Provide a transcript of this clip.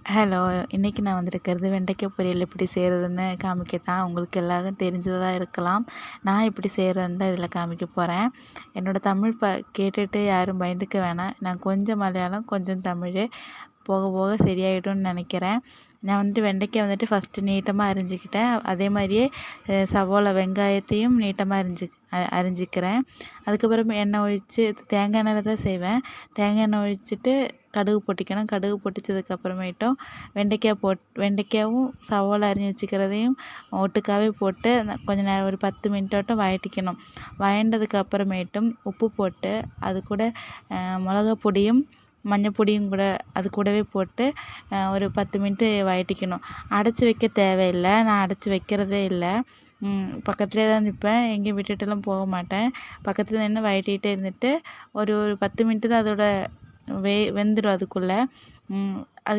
Hello! இன்றைக்கி நான் வந்திருக்கிறது வெண்டைக்காய் பொரியல் எப்படி செய்கிறதுன்னு காமிக்க தான். உங்களுக்கு எல்லாருக்கும் தெரிஞ்சதா இருக்கலாம். நான் எப்படி செய்கிறதுன்னு தான் இதில் காமிக்க போகிறேன். என்னோடய தமிழ் கேட்டுட்டு யாரும் பயந்துக்க வேணாம். நான் கொஞ்சம் மலையாளம், கொஞ்சம் தமிழ். போக போக சரியாயிடும்னு நினைக்கிறேன். நான் வந்துட்டு வெண்டைக்காய் வந்துட்டு ஃபஸ்ட்டு நீட்டமாக அரிஞ்சிக்கிட்டேன். அதே மாதிரியே சவோளா வெங்காயத்தையும் நீட்டமாக அரிஞ்சிக்கிறேன். அதுக்கப்புறம் எண்ணெய் ஒழித்து தேங்காய் எண்ணெயில் தான் செய்வேன். தேங்காய் எண்ணெய் ஒழிச்சிட்டு கடுகு பொட்டிக்கணும். கடுகு பொட்டிச்சதுக்கப்புறமேட்டும் வெண்டைக்காயும் சவோளா அரிஞ்சு வச்சுக்கிறதையும் ஒட்டுக்காவே போட்டு கொஞ்ச நேரம் ஒரு 10 மினிட்டாட்டும் வதக்கிக்கணும். வதண்டதுக்கு அப்புறமேட்டும் உப்பு போட்டு அது கூட மிளகா பொடியும் மஞ்சள் பொடியும் கூட அது கூடவே போட்டு ஒரு 10 மினிட்டு வதக்கிக்கணும். அடைச்சி வைக்க தேவையில்லை. நான் அடைச்சி வைக்கிறதே இல்லை. பக்கத்துலேயே தான் நிற்பேன். எங்கேயும் விட்டுட்டுலாம் போக மாட்டேன். பக்கத்தில் நின்று வதக்கிட்டே இருந்துட்டு ஒரு 10 மினிட்டு தான் அதோட வெந்துடும் அதுக்குள்ளே.